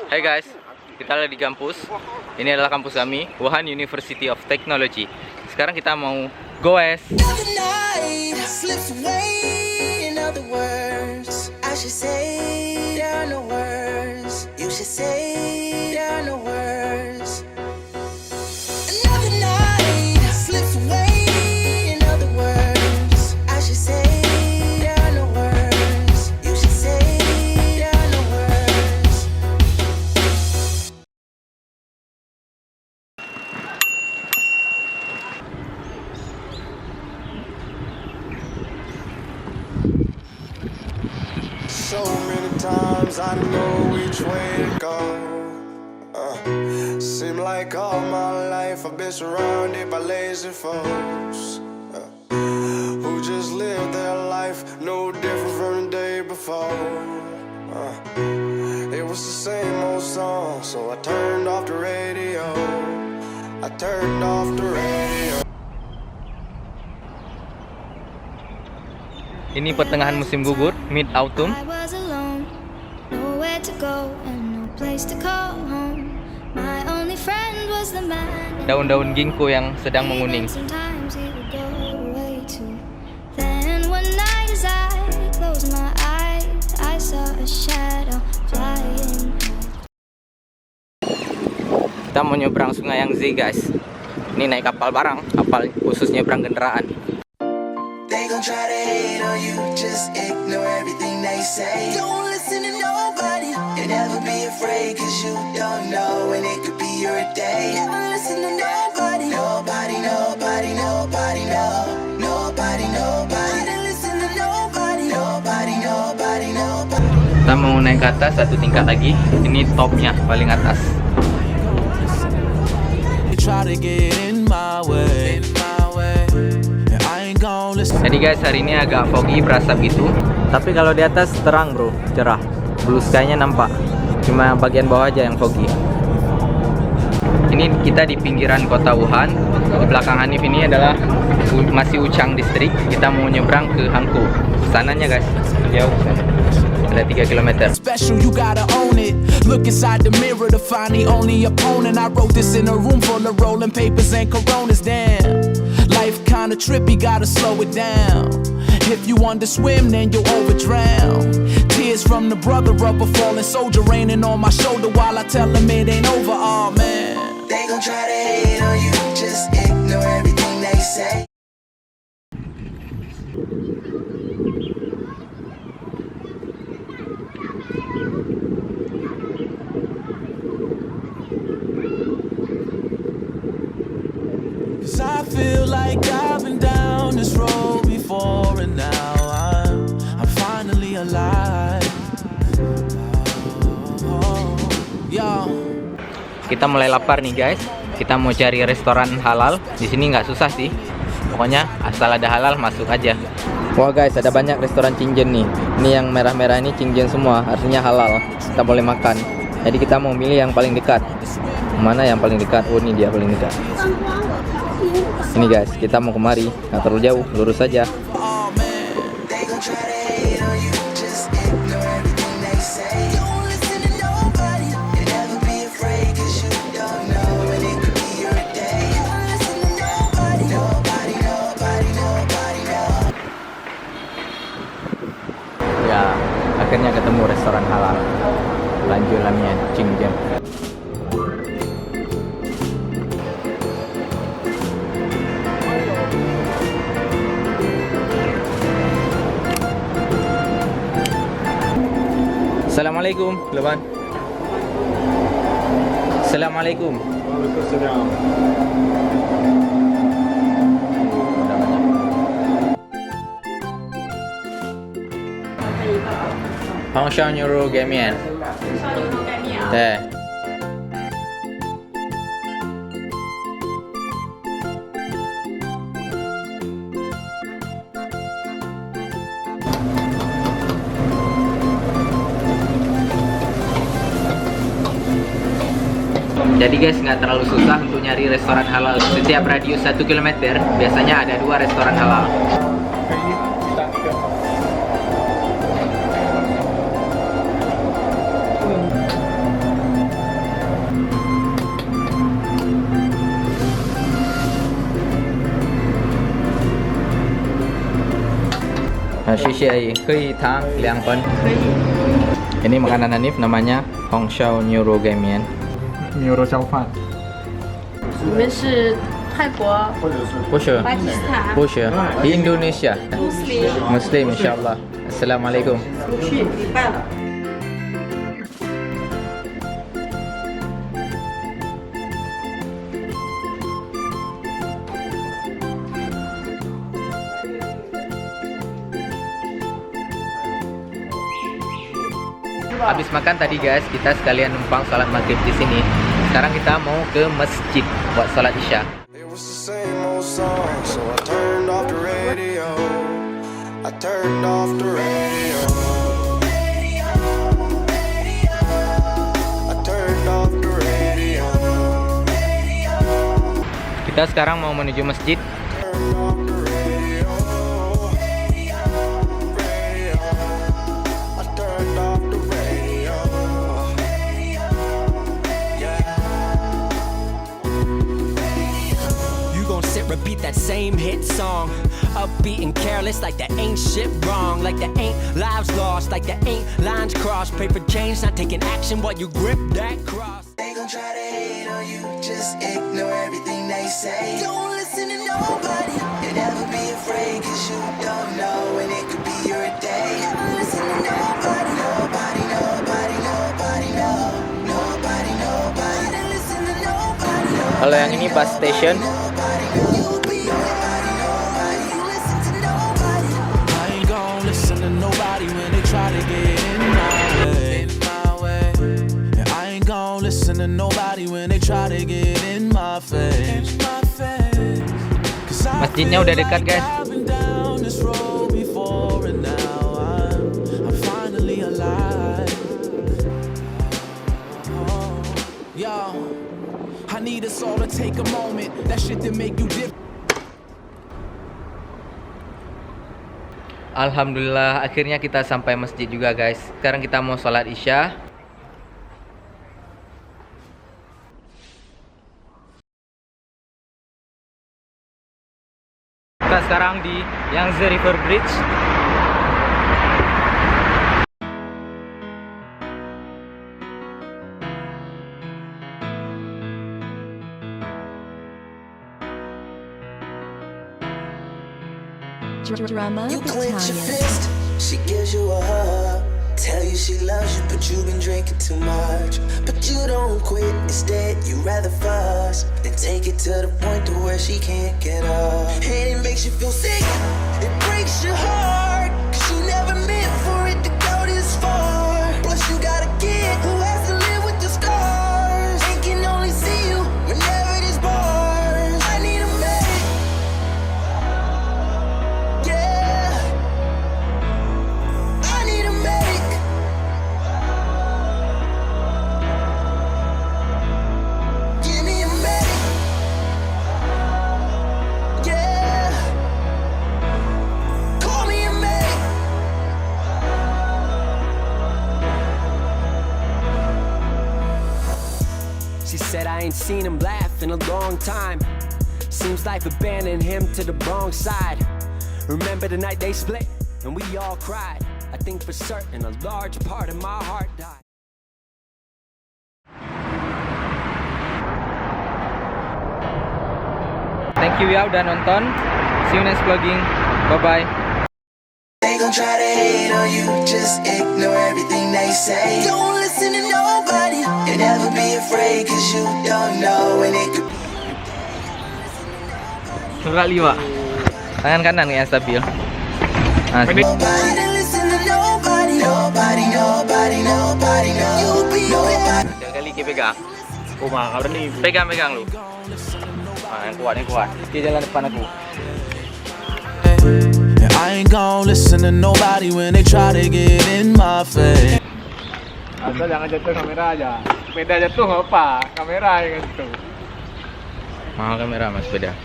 Hai guys, kita lagi di kampus. Ini adalah kampus kami, Wuhan University of Technology. Sekarang kita mau goes. So many times I know which way to go. Seem like all my life I've been surrounded by lazy folks who just live their life no different from the day before. It was the same old song, so I turned off the radio. I turned off the radio. Ini pertengahan musim gugur, mid autumn. Daun-daun ginkgo yang sedang menguning. Kita mau nyebrang sungai Yangtze guys. Ini naik kapal barang, kapal khusus nyebrang kendaraan. They gon' try to hate on you, just ignore everything they say. Don't listen to nobody, and never be afraid, cause you don't know when it could be your day. Never listen to nobody, nobody, nobody, nobody, no. Nobody, nobody, don't listen to nobody, nobody, nobody, nobody. Kita mau naik ke atas satu tingkat lagi. Ini topnya, paling atas. Try to get in my way. Jadi guys, hari ini agak foggy, berasap gitu. Tapi kalau di atas terang bro, cerah. Blue sky-nya nampak. Cuma bagian bawah aja yang foggy. Ini kita di pinggiran kota Wuhan. Di belakang Hanif ini adalah masih Wuchang District. Kita mau nyebrang ke Hankou. Sananya guys, jauh. Ada 3 km. Special, you gotta own it. Look inside the mirror to find the only opponent. I wrote this in a room full of rolling papers and coronas. Damn, life kinda trippy, gotta slow it down. If you want to swim, then you'll overdrown. Tears from the brother of a fallen soldier raining on my shoulder while I tell him it ain't over. Oh man, They gon' try to hate on you, just ignore everything they say. cause I feel like I've been down this road before, and now I'm finally alive. Yo. Kita mulai lapar nih guys. Kita mau cari restoran halal. Di sini nggak susah sih. Pokoknya asal ada halal masuk aja. Wah guys, ada banyak restoran Qingjian nih. Ini yang merah-merah ini Qingjian semua, artinya halal. Kita boleh makan. Jadi kita mau milih yang paling dekat. Mana yang paling dekat? Oh, ini dia paling dekat. Ini guys, kita mau kemari. Nggak terlalu jauh, lurus saja. They gon' try to hate on you, just ignore everything they say. Don't listen to nobody, and never be afraid, cause you don't know when it could be your day. Don't listen to nobody, nobody, nobody, nobody, no. Ya, akhirnya ketemu restoran halal. Lanjut lamnya Qingjian. Assalamualaikum, Leban. Assalamualaikum. Waalaikumsalam. Hongshan Euro Gamian. Teh. Jadi guys, nggak terlalu susah untuk nyari restoran halal. Setiap radius 1 km biasanya ada 2 restoran halal. Shishiai, Hui Tang, Liang Pen. Ini makanan Hanif namanya Hongshao Neuro Gamian. 牛肉烧饭，你们是泰国、不是，巴基斯坦、不是，di Indonesia. 穆斯林， Muslim insyaallah. Assalamualaikum. 去礼拜了。 Habis makan tadi guys, kita sekalian numpang sholat maghrib di sini. Sekarang kita mau ke masjid buat sholat isya. It was the same old song, so I turned off the radio. I turned off the radio. I turned off the radio. Kita sekarang mau menuju masjid. Turned off the radio. Radio. I turned off the radio. Yeah. You gon' sit, repeat that same hit song. Upbeat and careless, like there ain't shit wrong. Like there ain't lives lost, like there ain't lines crossed. Pray for change, not taking action while you grip that cross. They gon' try to hate on you, just ignore everything they say. Don't listen to nobody, and never be afraid, cause you don't know when it could be your day. Never listen to nobody, nobody, nobody, nobody, no. Nobody, nobody, don't listen to nobody, Kalau yang ini bus station. nobody, you'll be nobody, nobody, you listen to nobody. I ain't gon' listen to nobody when they try to get in my way. And I ain't gon' listen to nobody when they try to get in my face. 'Cause I Masjidnya udah feel dekat, like guys. I've been down this road before, and now I'm finally alive. Oh, yo, I need us all to take a moment. That shit that make you dip. Alhamdulillah, akhirnya kita sampai masjid juga guys. Sekarang kita mau sholat isya. Kita sekarang di Yangtze River Bridge. Drama You clench your Battalion. fist, she gives you a hug. Tell you she loves you, but you've been drinking too much. But you don't quit, instead you rather fuss than take it to the point to where she can't get up. And it makes you feel sick, it breaks your heart, cause you never meant for it to go this far. Plus you got a kid who has to live with the scars and can only see you whenever there's bars. I need a medic, yeah, I need a medic. Give me a medic, yeah, call me a medic. She said I ain't seen him laugh in a long time. Seems life abandoned him to the wrong side. Remember the night they split and we all cried. I think for certain a large part of my heart died. Thank you ya udah nonton. See you next vlogging. Bye bye. They gon' try to hate on you, just ignore everything they say. Don't listen to nobody, and never be afraid, cause you don't know when it could be. Kali pak. Tangan kanan yang stabil. Nah, Nobody to listen to nobody, nobody, nobody, nobody, no. You'll be nobody. Jangan kali kita pegang. Oh mahal nih. Pegang lu. Yang kuat. Dia jalan depan aku. And I ain't gon' listen to nobody when they try to get in my face. Asal jangan jatuh kamera aja. Beda jatuh nggak apa, kamera yang jatuh. Mahal kamera mas beda.